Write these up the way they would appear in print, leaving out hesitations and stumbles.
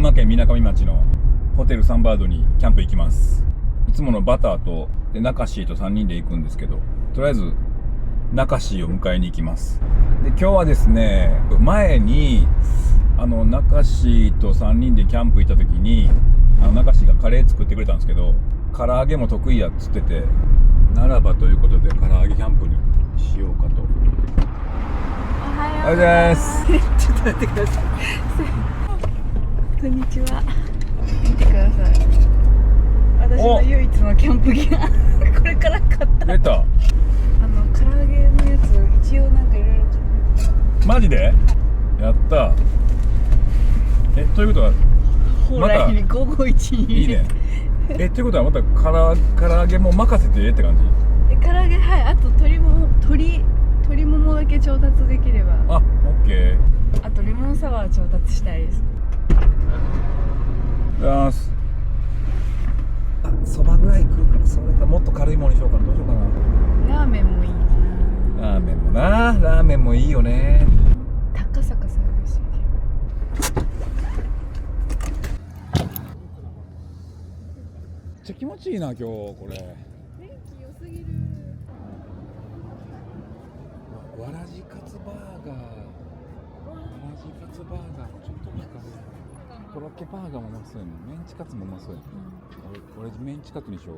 馬県みなかみ町のホテルサンバードにキャンプ行きます。いつものバターとナカシーと3人で行くんですけど、とりあえずナカシーを迎えに行きます。で、今日はですね、前にナカシーと3人でキャンプ行った時にナカシーがカレー作ってくれたんですけど、唐揚げも得意やっつってて、ならばということで唐揚げキャンプにしようかと。おはようおはようございます。ちょっと待ってください。こんにちは。見てください。私の唯一のキャンプギアこれから買った。出た。唐揚げのやつ一応なんかいろいろ。マジで？やった。ということはほら、に551にいいね。ということはまた唐揚げも任せてって感じ？唐揚げ、はい。あと鶏ももだけ調達できれば。あ、オッケー。あとレモンサワー調達したいです。そばぐらい食うから、それかもっと軽いものにしようかな。どうしようかな。ラーメンもいいな。ラーメンもいいよね。高坂さんですよね。めっちゃ気持ちいいな今日これ。天気良すぎる。わらじカツバーガーもちょっと高め。コロッケバーガーもうまそうやね。メンチカツもうまそうやね。俺メンチカツにしよう。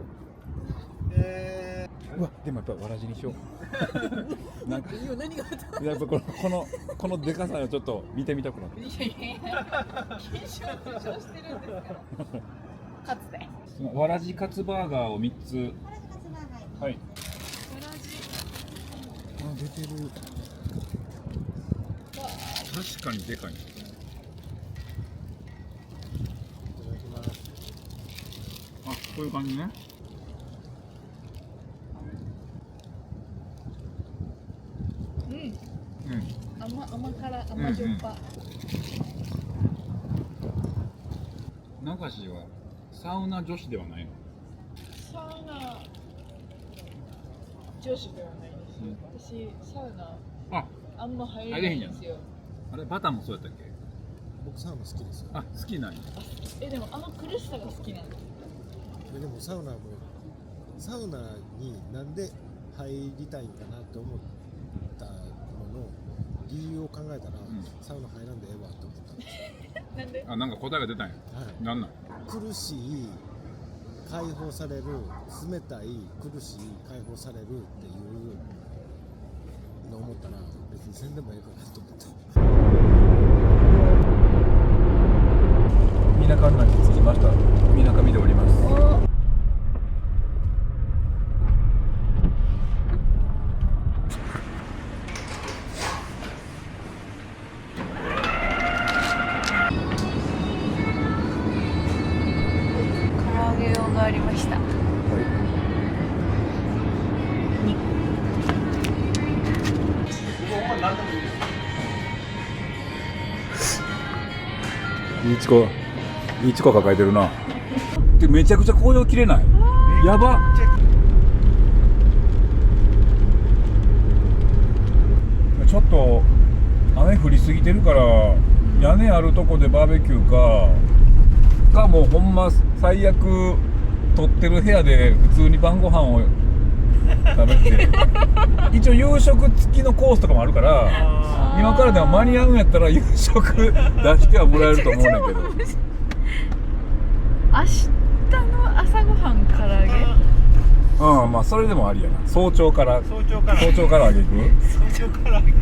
うわ、でもやっぱりわらじにしよう。なんか何がやっぱこのでかさをちょっと見てみたくなって。いや検証してるんですからカツでわらじカツバーガーを3つ。はい。わらじ出てる。確かにでかい。あ、こういう感じね。甘辛甘じょっぱ。ナカシはサウナ女子ではないの？サウナ女子ではないですよ。私サウナあんま入れないんですよ。あれバターもそうやったっけ？僕サウナ好きですよ。あ、好きなんや。でも苦しさが好きなんです。でもサウナになんで入りたいんかなって思ったのの理由を考えたら、サウナ入らんでええわって思ったんですよ。なんで？なんか答えが出たんや。はい。なんなん？苦しい解放される、冷たい苦しい解放されるっていうのを思ったら別にせんでもええかなと思って。みなかみ町に着きました。みなかみでおります。唐揚げ用がありました。いいチコ抱えてるな。でめちゃくちゃ紅葉切れない？やば。ちょっと雨降りすぎてるから屋根あるとこでバーベキューかもうほんま最悪撮ってる部屋で普通に晩ご飯を食べて一応夕食付きのコースとかもあるから今からでも間に合うんやったら夕食出してはもらえると思うんだけど明日の朝ごはん唐揚げ？まあそれでもありやな。早朝から揚げく？早朝から揚げ。早朝から揚げ。着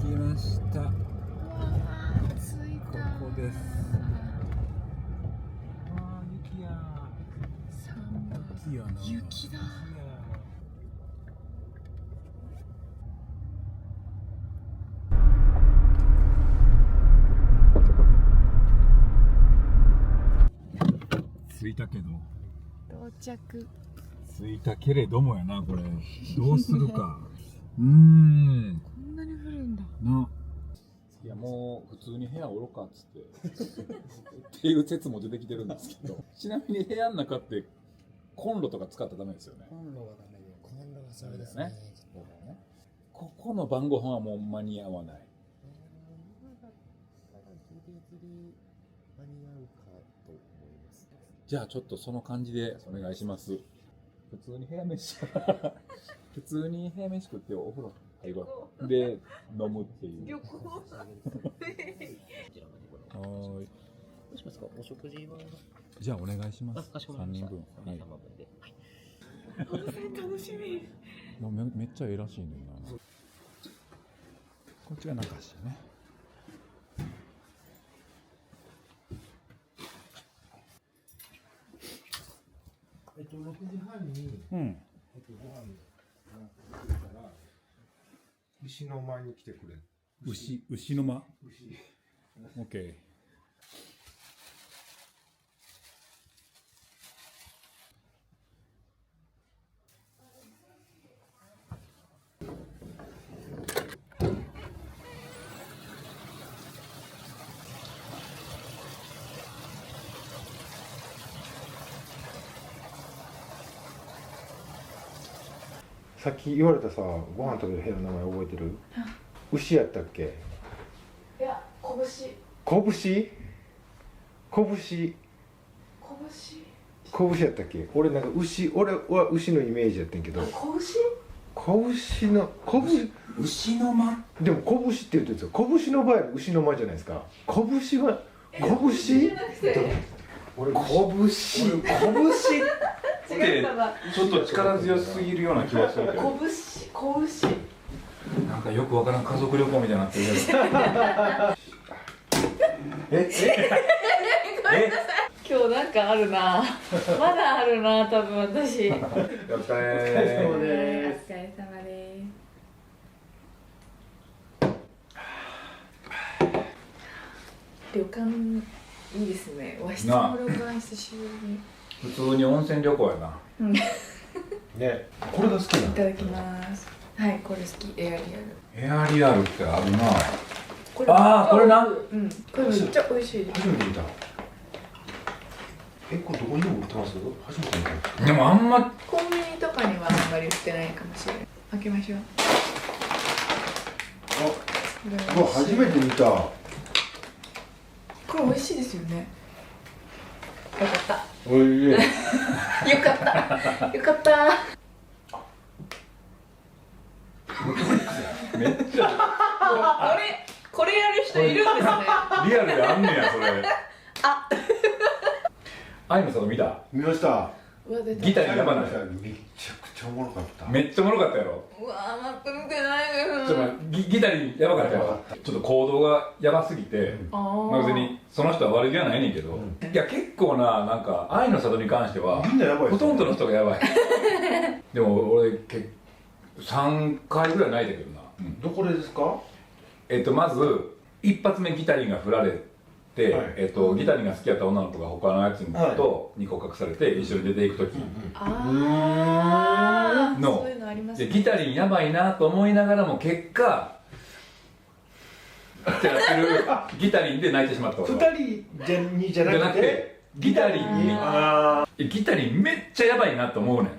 きました。こ着いた。こです。雪や。雪やな。雪だ。着いたけど。到着。着いたけれどもやなこれ。どうするか。こんなに降るんだ。いやもう普通に部屋おろかっつってっていう説も出てきてるんですけどちなみに部屋の中ってコンロとか使ったらダメですよね。コンロはダメで。コンロはダメですね。ね。ここの晩ご飯はもう間に合わない。に間に合うかと思います。じゃあちょっとその感じでお願いします。普通に部屋飯普通に部屋飯食ってお風呂入ろうで飲むっていう。旅行はーい。どうしますか？お食事は？じゃあお願いします。かしこまりました。3人分。はい。3分で。温泉楽しみ。めっちゃええらしいねんな。こっちが中市ね。6時半に、うん。ご飯がから、牛の間に来てくれ。牛の間。オッケー。さっき言われたさ、ご飯食べる部屋の名前覚えてる？牛やったっけ？いや、拳。拳やったっけ？俺なんか俺は牛のイメージやってんけど。拳の牛の間。でも拳って言ってるんですよ。拳の場合は牛の間じゃないですか。拳は拳？俺拳違ったわ。ちょっと力強すぎるような気がするけど。拳。なんかよくわからん家族旅行みたいになってるけど。今日なんかあるな。まだあるな、多分私。お疲れお疲れ様です。旅館いいですね。和室の旅館久しぶりに。普通に温泉旅行やな。ね、これが好きなの？いただきます。はい、これ好き。エアリアル。エアリアルってあるな。こあーこれな。うん。これめっちゃ美味しいです。初めて見た。これどこにでも売ってます？初めて見た。でもあんまコンビニとかにはあんまり売ってないかもしれない。開けましょう。あ、初めて見た。これ美味しいですよね。よかった。おいしい。よかった。よかった。めっちゃこれやる人いるんですね。リアルであんねやそれ。愛の里見た？見ました。ギターにやばない。めちゃくちゃおもろかった。めっちゃおもろかったやろ。うわー、待って見てないです。ちょっと待ってギターにやばかったやろ。ちょっと行動がやばすぎて、まあ別にその人は悪気はないねんけど、いや結構なんか愛の里に関してはみんなやばい。ほとんどの人がやばい。でも俺3回ぐらい泣いたけどな。どこでですか？まず一発目ギタリンが振られて、ギタリンが好きやった女の子が他のやつとに告白されて一緒に出ていく時のそういうのありますね。でギタリンやばいなと思いながらも結果ってなってるギタリンで泣いてしまった俺は。 2人じゃなくてギタリンにギタリンめっちゃやばいなと思うねん。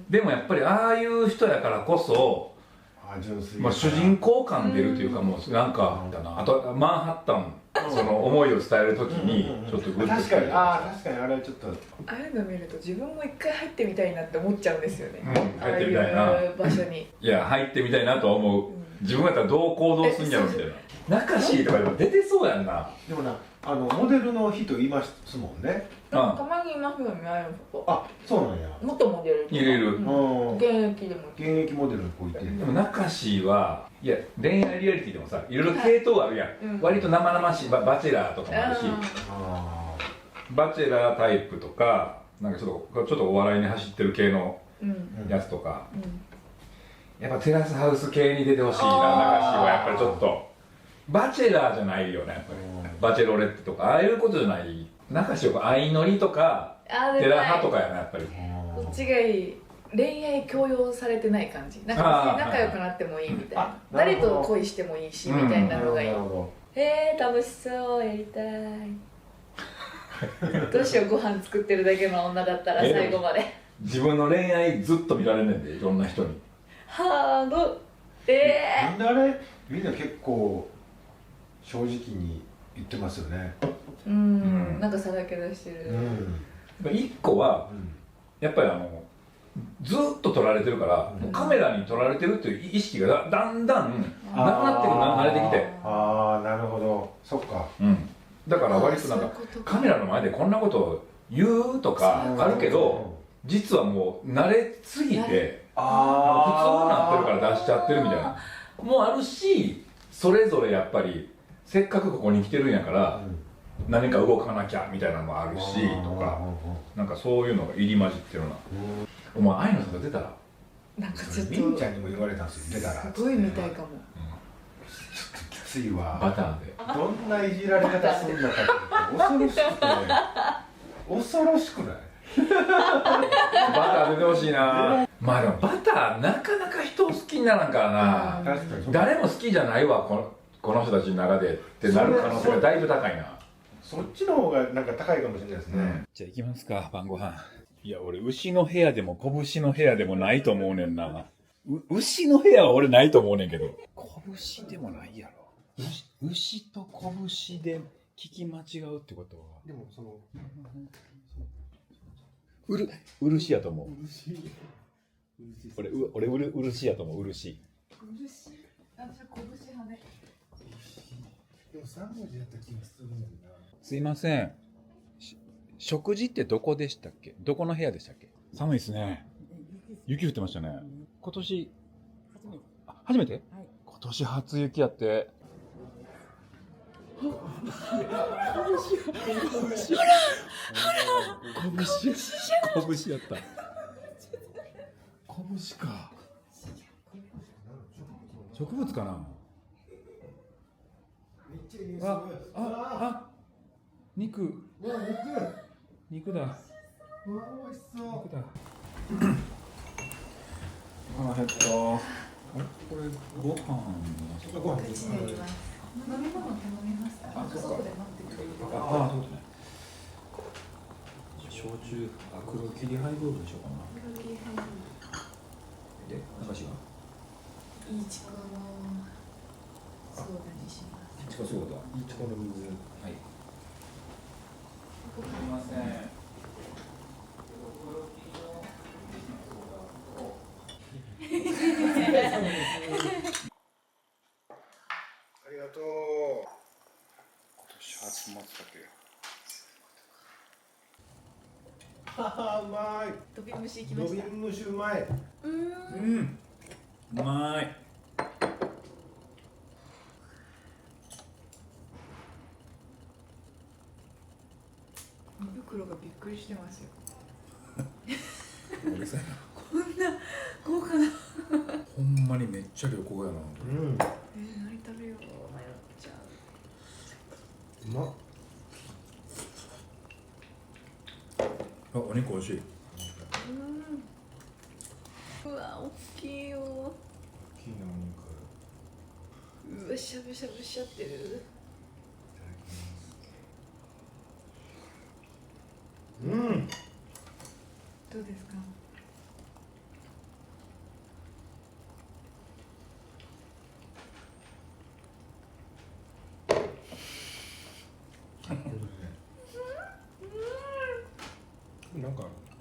でもやっぱりああいう人やからこそ、まあ、主人公感出るというか、もうなんかあとマンハッタンその思いを伝えるときにちょっとグッと確かに確かにあれちょっとああいうの見ると自分も一回入ってみたいなって思っちゃうんですよね。入ってみたいなああいう場所に。いや入ってみたいなとは思う。自分やったらどう行動するんやろみたいな。中椎とかでも出てそうやんな。でもなモデルの人いますもんね。たまにいますよね、ああいうの。あ、そうなんや。元モデル入れる。現役でも。現役モデルの子いて。でも中椎はいや恋愛リアリティでもさいろいろ系統あるやん。割と生々しいバチェラーとかもあるし、バチェラータイプとかなんかちょっとお笑いに走ってる系のやつとか、やっぱテラスハウス系に出てほしいな。中椎はやっぱりちょっとバチェラーじゃないよねやっぱり。バチェロレッテとかああいうことじゃない。中椎は相乗りとかテラハとかやなやっぱり。どっちがいい？恋愛強要されてない感じ。なんか仲良くなってもいいみたいな。誰と恋してもいいしみたいなのがいい。楽しそうやりたい。どうしよう、ご飯作ってるだけの女だったら最後まで。自分の恋愛ずっと見られんねんでいろんな人に。ハード。なんであれみんな結構正直に言ってますよね。なんかさらけ出してる。1個はやっぱりずーっと撮られてるから、もうカメラに撮られてるっていう意識がだんだんなくなってくる、慣れてきて。ああ、なるほど、そっか。だから割となんかカメラの前でこんなこと言うとかあるけど、実はもう慣れすぎて普通になってるから出しちゃってるみたいなもうあるし、それぞれやっぱりせっかくここに来てるんやから何か動かなきゃみたいなのもあるしとか、なんかそういうのが入り混じってるな。お前愛の里出たらなんかちょっとみんちゃんにも言われたんですよ、出たらすごい見たいかも。ちょっときついわ。バターでどんないじられ方するのかって恐ろしくて恐ろしくない？バター出てほしいな。まあでもバターなかなか人を好きにならんからな。確かに誰も好きじゃないわこの人たちの中でってなる可能性がだいぶ高いな。そっちの方がなんか高いかもしれないですね。じゃあ行きますか、晩ご飯。いや俺牛の部屋でも拳の部屋でもないと思うねんな。牛の部屋は俺ないと思うねんけど、拳でもないやろ。牛と拳で聞き間違うってことはでもその漆やと思う。俺漆やと思う。漆。私は拳派で。でも3文字やった気がするんだよな。すいません。食事ってどこでしたっけ？どこの部屋でしたっけ？寒いですね。雪降ってましたね。今年初めて？はい、今年初雪やって。拳やった。拳か。植物かな。肉だ。うわ、美味しそう。肉だ。腹減った。これご飯。こっちにあります。飲み物頼みました。あそこで待ってくれる。そうだね。焼酎、黒切りハイボールにしようかな。黒切りハイボール。で、中島。いいちこのソーダにします。いちこソーダ。いちこの水。はい。すみません。ありがとう。今年初松茸。うまい。飛び虫いきまドビした。ン蒸しうまい。うまい。胃袋がびっくりしてますよ。うるさいな。こんな豪華な。ほんまにめっちゃ旅行やな。何食べよう迷っちゃう。うまっ。あ、お肉美味しい。うわ、大きいよ。大きいなお肉。うわ、しゃぶしゃぶしちゃってる。どうですか？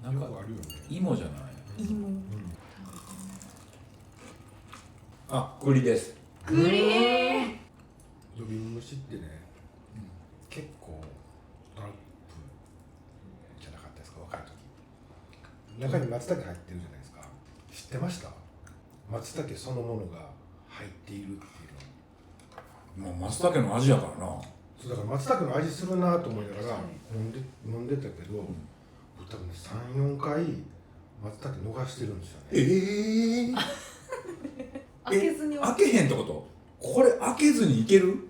なんかよくあるよね。芋じゃない。芋。あ、栗です。栗。ドビン蒸しってね、結構トラップじゃなかったですか、若い時。中に松茸入ってるじゃないですか。知ってました？松茸そのものが入っているっていうの。まあ、松茸の味やからな。そうだから松茸の味するなと思いながら飲んでたけど、僕多分ね3、4回松茸逃してるんですよね。開けずに。開けへんってこと？これ開けずにいける？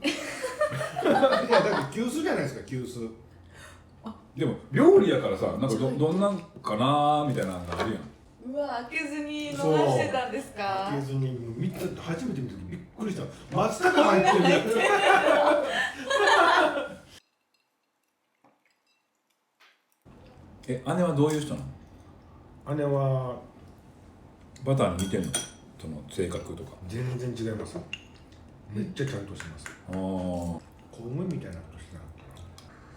いやだって急須じゃないですか、急須。でも料理やからさ、なんかどんなんかなーみたいなのがあるやん。うわ、開けずに逃してたんですか？開けずに見た初めて見た時びっくりした。松茸入ってるやつ。姉はどういう人なの？姉はバターに似てんの？その性格とか。全然違います。めっちゃちゃんとしてます。ああ。公務員みたいなことしてなかっ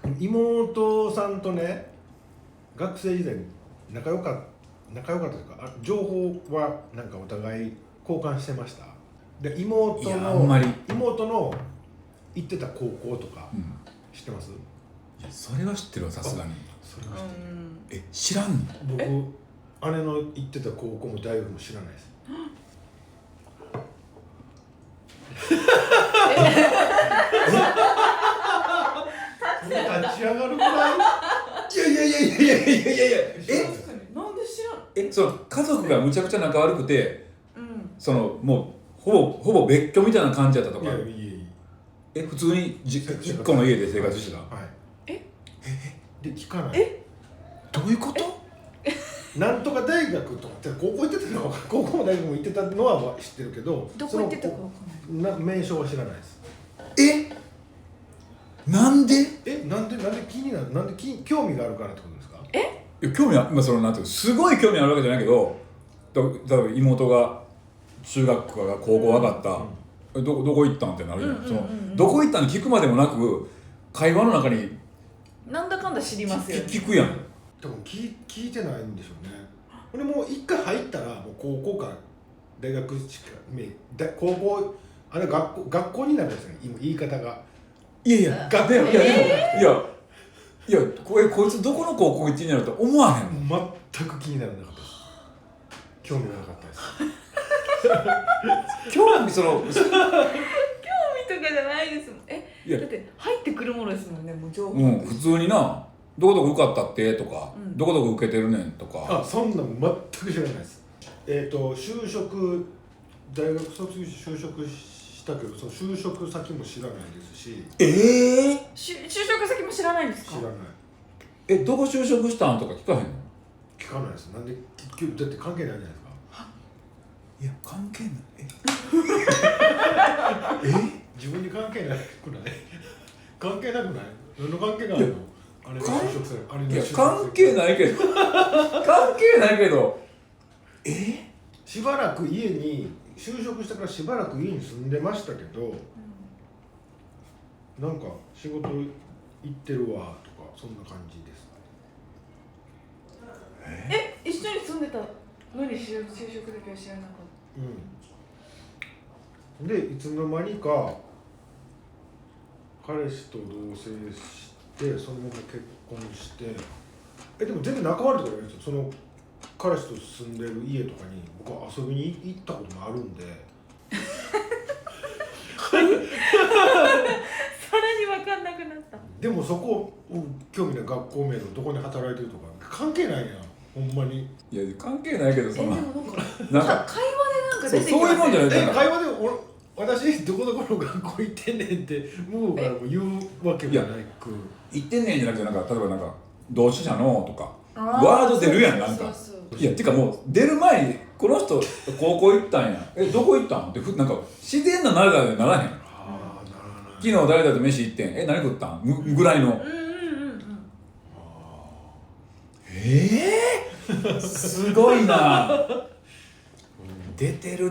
たな。妹さんとね学生時代仲良かったというか、情報はなんかお互い交換してました。で妹いやあんまりの行ってた高校とか知ってます？いやそれは知ってるわ、さすがに。それは知ってる。知らんの？僕姉の行ってた高校も大学も知らないです。立ち上がるぐらい。いやなんで知らん？その家族がむちゃくちゃ仲悪くて、そのもうほぼ別居みたいな感じだったとか。普通に一個の家で生活してた。で聞かない。どういうこと？なんとか大学とかって高校行ってたのは高校も大学も行ってたのは知ってるけど、どこ行ってたか分かんない。名称は知らないです。なんで気になる？なんで興味があるからってことですか？いや興味は今そのなんていうすごい興味あるわけじゃないけど、例えば妹が中学から高校上がった、どこ行ったんってなるじゃん。そのどこ行ったん聞くまでもなく会話の中になんだかんだ知りますよね。聞くやん。多分聞いてないんでしょうね。俺もう一回入ったらもう高校か大学しか高校あれ学校になるんですよね。今言い方が。いやこいつどこの高校行ってんやろと思わへんの。全く気にならなかったです。興味がなかったです。興味興味とかじゃないですもん。だって入ってくるものですもんね、もう情報。普通にな、どこどこ受かったってとか、どこどこ受けてるねんとか。そんなん全く知らないです。就職大学卒業して就職したけど、その就職先も知らないですし。就職先も知らないんですか？知らない。どこ就職したんとか聞かへんの？聞かないです。なんでだって関係ないじゃないですか。いや関係ない。自分に関係なくない？関係なくない？何の関係があるの？あれ就職する。あれいや関係ないけど関係ないけどしばらく家に就職してからしばらく家に住んでましたけど、なんか仕事行ってるわとかそんな感じです。一緒に住んでたのに就職だけは知らなかった。でいつの間にか彼氏と同棲してそのまま結婚してでも全然仲悪いとかじゃないですよ。その彼氏と住んでる家とかに僕は遊びに行ったこともあるんでさらに分かんなくなった。でもそこ興味ない学校名とどこに働いてるとか関係ないやん、ほんまに。いや関係ないけどそんなでもなんか会話でなんか出てきそういうもんじゃないじゃん。会話で私どこどこの学校行ってんねんって向こうからも言うわけもなく。言ってんねんじゃなくて例えば同志社のとかワード出るやん。なんかいやてかもう出る前にこの人高校行ったんやどこ行ったんってなんか自然な流れでならへん。昨日誰だと飯行ってん何食ったんぐらいの。すごいな。出てる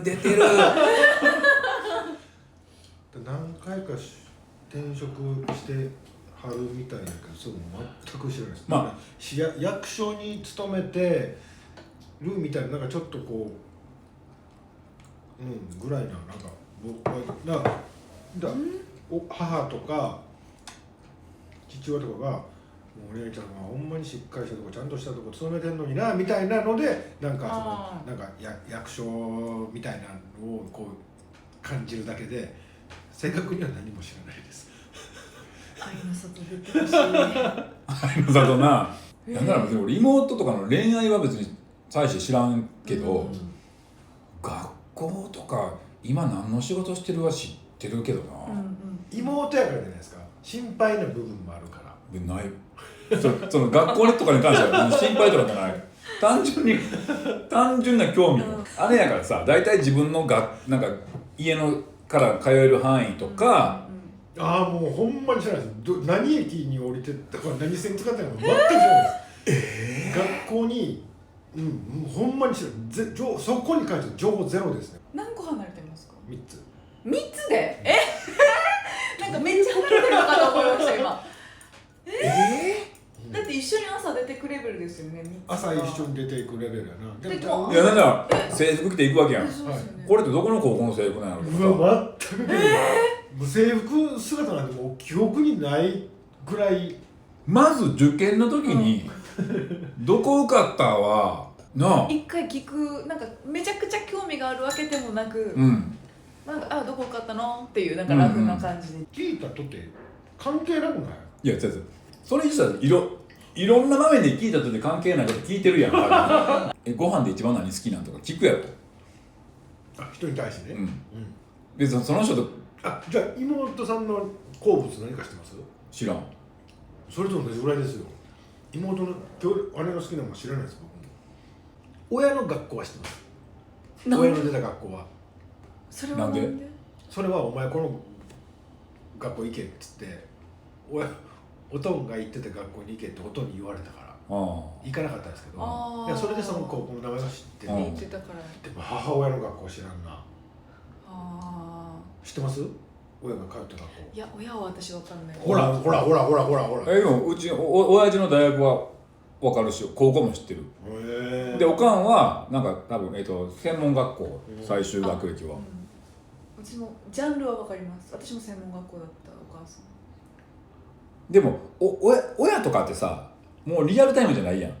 何回か転職してはるみたいだけど、それも全く知らないです。役所に勤めてるみたいな、なんかちょっとこうぐらいな、なんか母とか父親とかがもうお姉ちゃんはほんまにしっかりしたとこちゃんとしたとこ勤めてんのになみたいなのでなんか役所みたいなのをこう感じるだけで正確には何も知らないです。愛の里出てほしい。愛の里な。なんなら俺妹とかの恋愛は別に大して知らんけど、学校とか今何の仕事してるは知ってるけどな。妹やからじゃないですか。心配な部分もあるから。ない。その学校とかに関しては心配とかじゃない。単純な興味。あれやからさ、大体自分のなんか家のから通える範囲とか。もうほんまに知らないです。何駅に降りてとか何線使ってるのか全く知らないです。学校にほんまに知らない。そこに関しては情報ゼロですね。何個離れてますか？ 3つ。3つで？なんかめっちゃ離れてるですよね。朝一緒に出ていくレベルやな。でもいや、なんだ制服着て行くわけやん。そうですよね。これってどこの高校の制服なの？うわ全くもう制服姿なんてもう記憶にないぐらい。まず受験の時にどこ受かったはなあ。一回聞く、なんかめちゃくちゃ興味があるわけでもなく、なんかどこ受かったのっていうなんかラフな感じで。聞いたとって関係なくない？いや、違うそれ実はいろんな場面で聞いたとって関係ないこと聞いてるやん。ご飯で一番何好きなんとか聞くやろ。人に対してね。でその人とじゃあ妹さんの好物何か知ってます？知らん。それと同じぐらいですよ。妹の姉の好きなもの知らないです僕も。親の学校は知ってます。親の出た学校は。それはなんで？それはお前この学校行けっつっておとんが行ってた学校に行けっておとんに言われたから行かなかったんですけど、いやそれでその高校の名前を知って言ってたから。でも母親の学校知らんな。知ってます？親が通った学校。いや、親は私わかんない。ほらでもうち親父の大学は分かるし、高校も知ってる。でおかんはなんか多分専門学校最終学歴は。うちもジャンルはわかります。私も専門学校だったお母さん。でも親とかってさ、もうリアルタイムじゃないやん。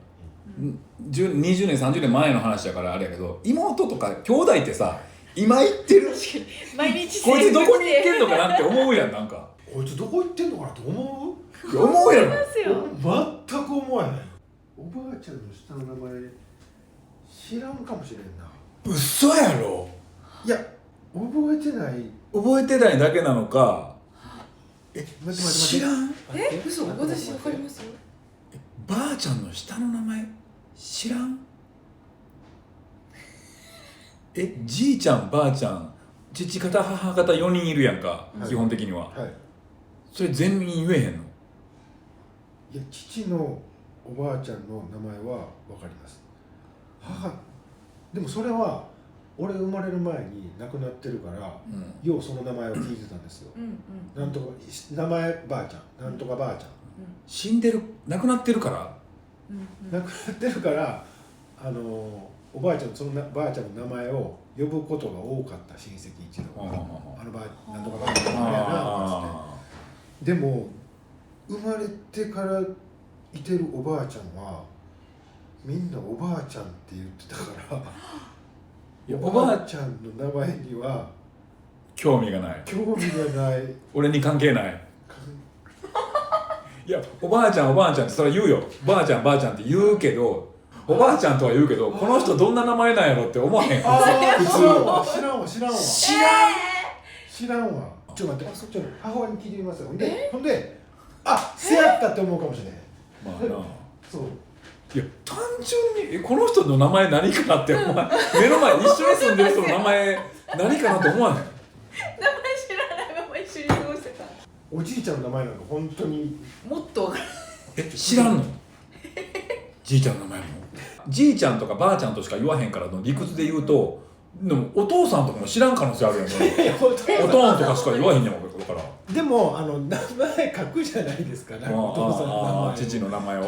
20年30年前の話だからあれやけど、妹とか兄弟ってさ今行ってる。毎日こいつどこに行ってんのかなって思うやん。なんかこいつどこ行ってんのかなと思う？思うやろ。全く思わない。おばあちゃんの下の名前知らんかもしれんな。嘘やろ。いや覚えてないだけなのか。待って知らん。嘘？私わかりますよ。ばあちゃんの下の名前知らん。じいちゃんばあちゃん父方母方4人いるやんか、基本的には。それ全員言えへんの？いや父のおばあちゃんの名前は分かります。母でもそれは俺生まれる前に亡くなってるから、ようその名前を聞いてたんですよ。なんとか名前ばあちゃん、なんとかばあちゃん。死んでる、亡くなってるから。亡くなってるからおばあちゃんそのばあちゃんの名前を呼ぶことが多かった親戚一同がなんとかばあちゃんみたいなって。でも生まれてからいてるおばあちゃんはみんなおばあちゃんって言ってたからおばあちゃんの名前には興味がない。俺に関係ない。いやおばあちゃんってそれ言うよ。ばあちゃんって言うけど、おばあちゃんとは言うけど、この人どんな名前なんやろって思わへん。普通。知らんわ。ちょっと待って、母親に聞いてみますよ。ほんでせやったって思うかもしれない。まあな。そう。いや単純にこの人の名前何かなって思わ目の前一緒に住んでる人の名前何かなって思わへん。名前知らないまま一緒に過ごしてた。おじいちゃんの名前なんか本当にもっとわからない。知らんの？じいちゃんの名前もじいちゃんとかばあちゃんとしか言わへんからの理屈で言うと、でもお父さんとかも知らん可能性あるやんね。おとんとかしか言わへんやんから。でも名前書くじゃないですか。お父さんの名前、父の名前を。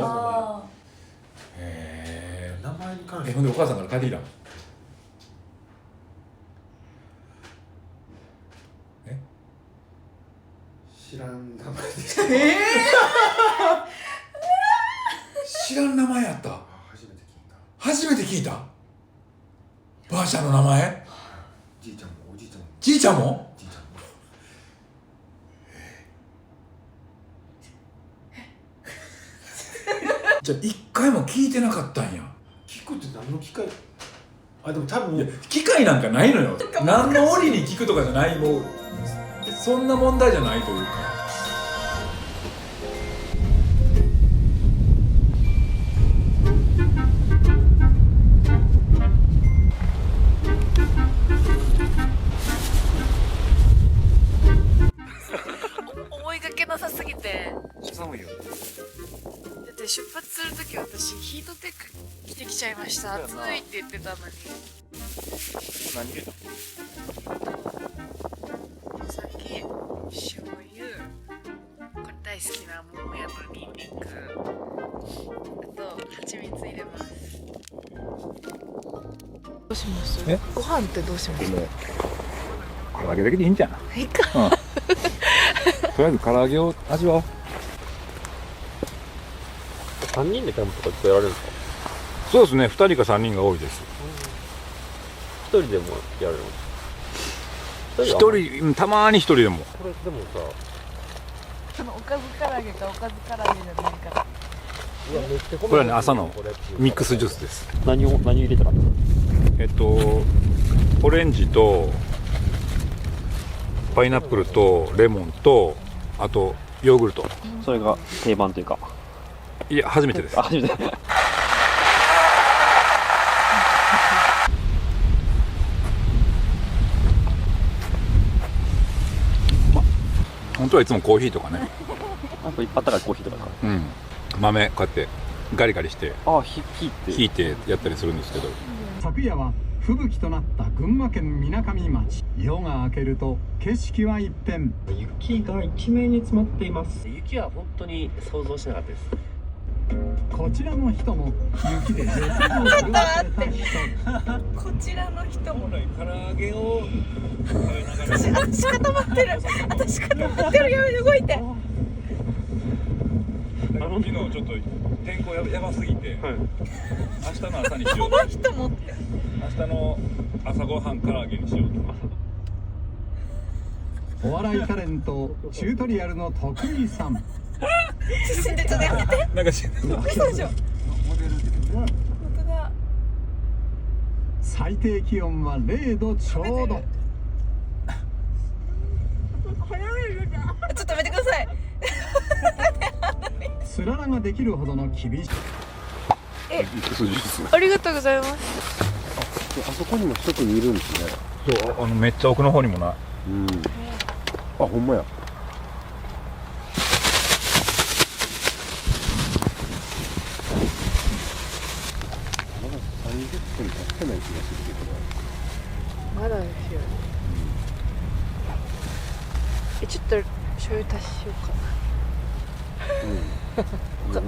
名前に関してほんでお母さんから帰ってきた。知らん名前でした。知らん名前やった。初めて聞いた。ばあちゃんの名前？じいちゃんもおじいちゃんも。じいちゃんも？じゃあ一回も聞いてなかったんや。聞くって何の機会？でも多分機会なんかないのよ。何の折に聞くとかじゃない、もうそんな問題じゃないというか。思いがけなさすぎて。寒いよ。だって出発するとき私ヒートテック着てきちゃいました。暑いって言ってたのに。何入れた？お酒、醤油、これ大好きな桃屋のニンニク、あと蜂蜜入飯ってどうします？唐揚げだけでいいんじゃん。いいか。とりあえず唐揚げを味わおう。3人でキャンプとかやられるんですか？そうですね、2人か3人が多いです。1人でもやるの1人、たまに1人でも。これでもさ、おかず唐揚げかおかず唐揚げじゃないから。これはね、朝のミックスジュースです。何入れたらオレンジとパイナップルとレモンと、あとヨーグルト。それが定番というか。いや、初めてです。初めて。本当はいつもコーヒーとかね、あとあったかいコーヒーとかか。豆こうやってガリガリして引いてやったりするんですけど、昨夜は吹雪となった群馬県みなかみ町。夜が明けると景色は一変。雪が一面に詰まっています。雪は本当に想像しなかったです。こちらの人も雪で絶望を震わせた人。こちらの人も。唐揚げを私固まってる。私固まってる。やめて動いて。昨日ちょっと天候やばすぎて、明日の朝にしよう。この人もって。明日の朝ごはん唐揚げにしようと。お笑いタレントチュートリアルの徳井さん。進んでちょっとやめて。なんかし嘘でしょ。本当だ。最低気温は0度ちょうど。ちょっとやめてください。つららができるほどの厳しい。ミックスジュース。ありがとうございます。あそこにも一組いるんですね。そう、めっちゃ奥の方にもな。あ、ほんまや。まだ30分経ってない気がするけど。まだですよ。ちょっと醤油足しようかな。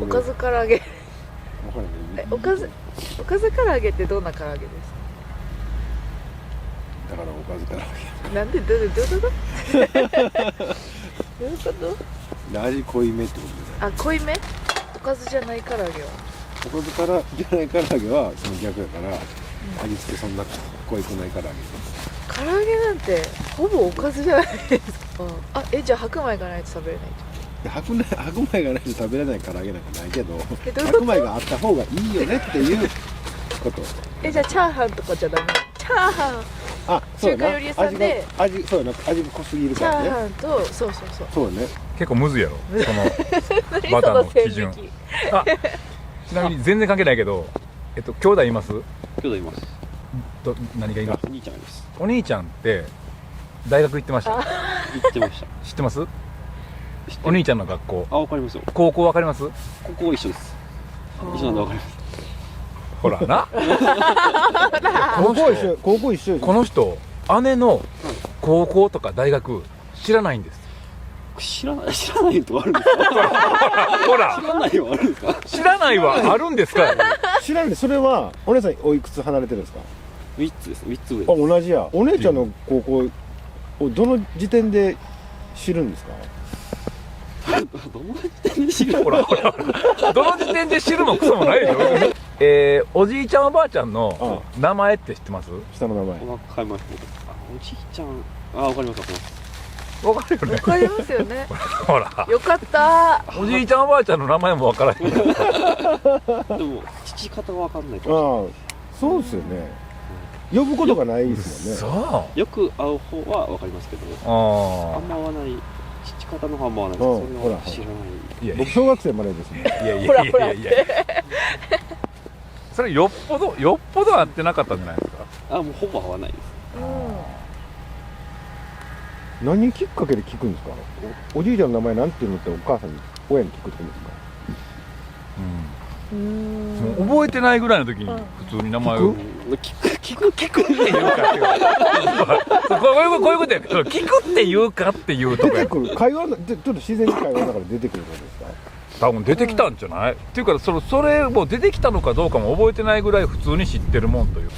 おかず唐揚げ。わかんない。おかず唐揚げってどんな唐揚げですだからおかずからか？なんでどういうこと？どういうこと？味濃いめってことで。あ、濃いめ？おかずじゃない唐揚げは？おかずからじゃない唐揚げはその逆だから、味付けそんな濃いくない唐揚げ。唐揚げなんてほぼおかずじゃないですか。あ、じゃあ白米がないと食べれない白米がないと食べれない唐揚げなんかないけど、どういうこと白米があった方がいいよねっていうこと。じゃあチャーハンとかじゃダメ？チャーハン、あ、そうやな。中華料理屋さんでそうやな。味が濃すぎるチャーからね。ハンとそうそうやね。結構むずいやろ、その何バターのそ線基準引き。あ、ちなみに全然関係ないけど、兄弟います？兄弟います。何がいます？お兄ちゃんいます。お兄ちゃんって大学行ってました？行ってました。知ってます？お兄ちゃんの学校。あ、わかりますよ。高校わかります？ここ一緒です。一緒なんでわかります。ほらな。高校一緒。この人、姉の高校とか大学知らないんです。知らないとあるんですか？ほら、知らないはあるんですか？知らないはあるんですか？知らんで、それはお姉さんおいくつ離れてるんですか？ 3つです。3つ上あ、です。同じや。お姉ちゃんの高校をどの時点で知るんですか？どの時点で知る？ほら、どの時点で知るもクソもないでしょ。おじいちゃんおばあちゃんの名前って知ってます？下の名前。わかります。おじいちゃん、わかります。わかるよね。わかりますよね。ほら、よかった。おじいちゃんおばあちゃんの名前もわからへん。でも父方がわかんないかもしれない。ああ、そうですよね。呼ぶことがないですもんね。そう。よく会う方はわかりますけど、あんま会わない。父方の方はあんま会わないです。それは知らない。いやい僕小学生までですね。やほらほらそれよっぽど会ってなかったんじゃないですか？あ、もうほぼ会わないです。何きっかけで聞くんですか？おじいちゃんの名前なんていうのってお母さんに親に聞くってことですか？もう覚えてないぐらいの時に普通に名前を聞くって言うかっていうこういうことやけど、聞くって言うかっていうとこや。会話のちょっと自然に会話の中で出てくることですか？多分出てきたんじゃない？っていうかそれも出てきたのかどうかも覚えてないぐらい普通に知ってるもんという。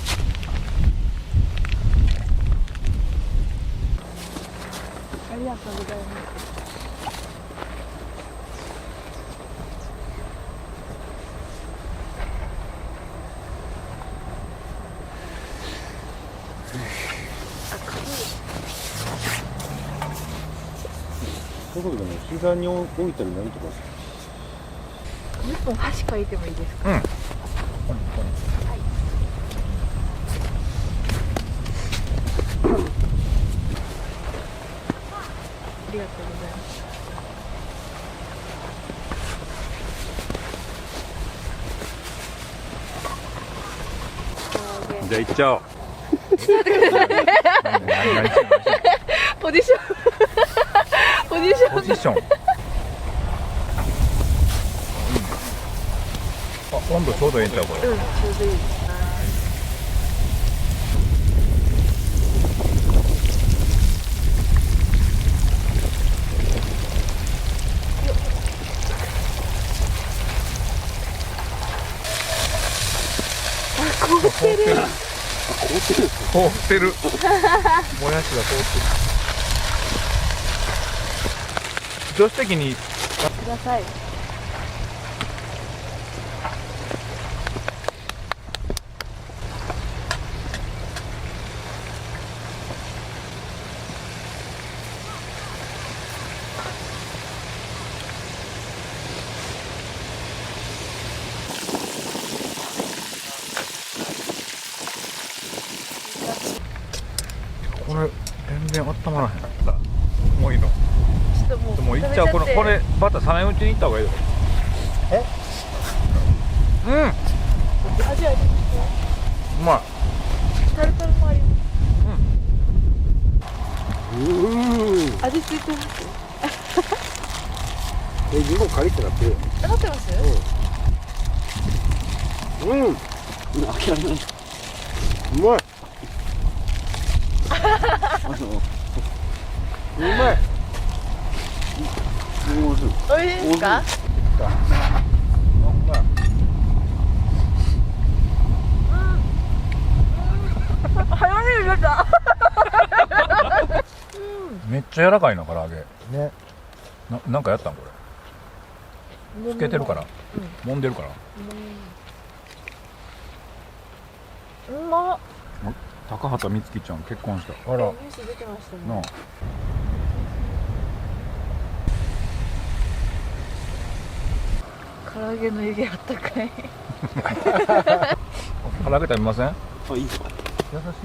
がとうございます。そういうことでも膝に置いたり何とか。10本箸書いてもいいですか？うん。はい。ありがとうございます。じゃあ行っちゃおう。ポジションポジションポジション。あ、温度ちょうどええんちゃうこれ。うん、ちょうどいい。凍ってる。凍ってる。もやしが凍ってる。助手席に。ください。これ全然温まらへんさ。もういいの。ちょっともう。もういっちゃう。これバター冷め打ちにいった方がいいよ。え？うん。味ありますよ。うまい。タルタルもあります。味付いてます。リボンカリってなってるよ。なってます？うん。諦めない。うまい。うまい。おいしいですか？早めに出た。めっちゃ柔らかいな唐揚げ。ね。なんかやったんこれ。つけてるから。揉んでるから。うまっ。高畑充希ちゃん結婚した。あら。ニュース出てましたね。なあ。唐揚げの湯気あったかい。唐揚げ食べません？あ、いいですか。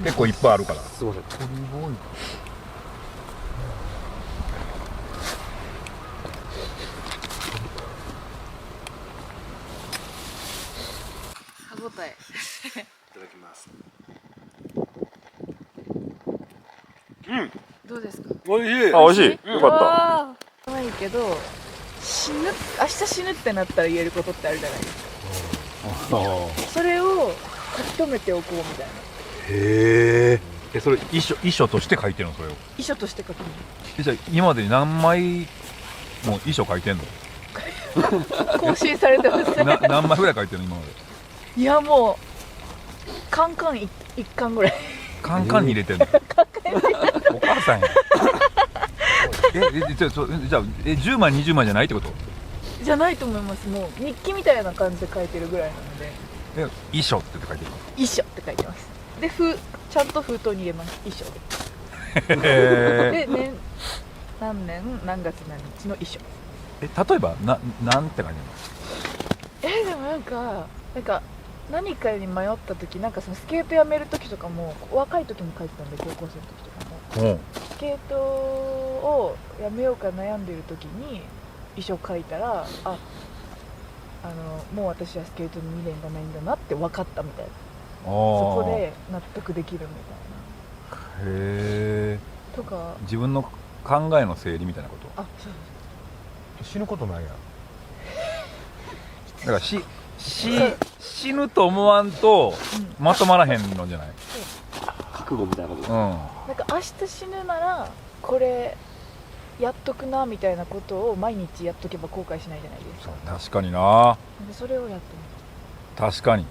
結構いっぱいあるから。すみません。歯ごたえ。いただきます。どうですか？おいしい。あ、美味しい。よかかった。ないけど、明日死ぬってなったら言えることってあるじゃないですか。それを書き留めておこうみたいな。へえ。それ遺書として書いてるのそれを。遺書として書くの。じゃあ今までに何枚も遺書書いてんの？更新されてますね。何枚ぐらい書いてんの今まで？いやもうカンカン一巻ぐらい。カンカンに入れてんの？お母さんや。じゃあ10枚20枚じゃないってこと？じゃないと思います。もう日記みたいな感じで書いてるぐらいなので。遺書って書いてるの？遺書って書いてます。でちゃんと封筒に入れます。遺書で。で何年何月何日の遺書。例えばなんて書いてるの？でもなんか何かに迷った時、なんかそのスケートやめる時とかも、若い時も書いてたんで、高校生の時とかもスケートをやめようか悩んでる時に遺書書いたら、もう私はスケートに未練がないんだなって分かったみたいな。そこで納得できるみたいな。へえ。とか自分の考えの整理みたいなこと？あ、そう死ぬことないやん。だから死ぬと思わんとまとまらへんのじゃない？覚悟みたいなこと。なんか明日死ぬならこれやっとくなみたいなことを毎日やっとけば後悔しないじゃないですか。確かにな。でそれをやって確かに。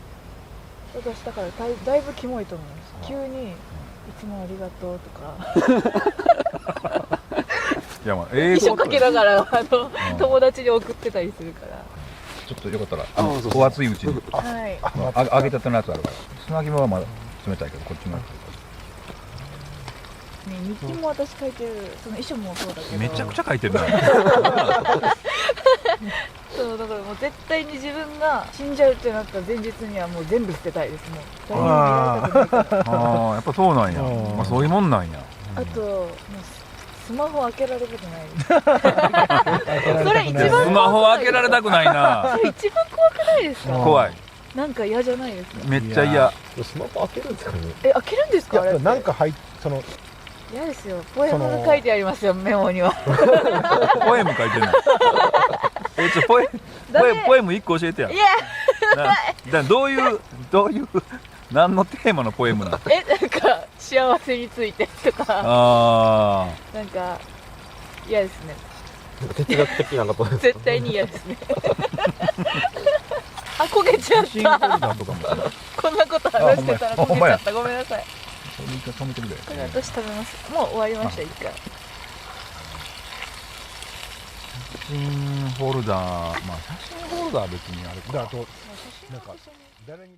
私だからだいぶキモいと思います。急にいつもありがとうとかいやまあ衣装かけながら友達に送ってたりするから。ちょっとよかったらそうそうお熱いうちにはい。揚げたてのやつあるから砂肝はまだ冷たいけどこっちのやね、日記も私書いてる、その衣装もそうだけど。つめちゃくちゃ書いてるなそうだからもう絶対に自分が死んじゃうってなった前日にはもう全部捨てたいですもん。誰にも見られたくないから。ああやっぱそうなんやまあそういうもんなんやあともうスマホ開けられたくない。それ一番怖くない。スマホ開けられたくないなそれ一番怖くないですか。怖いなんか嫌じゃないですか。めっちゃ嫌スマホ開けるんですかね。開けるんですかあれって。なんかその嫌ですよ。ポエムが書いてありますよメモには。ポエム書いてないポエム1個教えてやいやどういう何のテーマのポエムなのなんか幸せについてとかあなんか嫌ですね。哲学的なことです。絶対に嫌ですね。あ、焦げちゃっ写真フォルた。ダとかもこんなこと話してたら焦げちゃった。ごめんなさい。止めてくれこれ私食べます。もう終わりました一回。写真フォルダまあ写真フォルダは別にあれかあとなんか誰に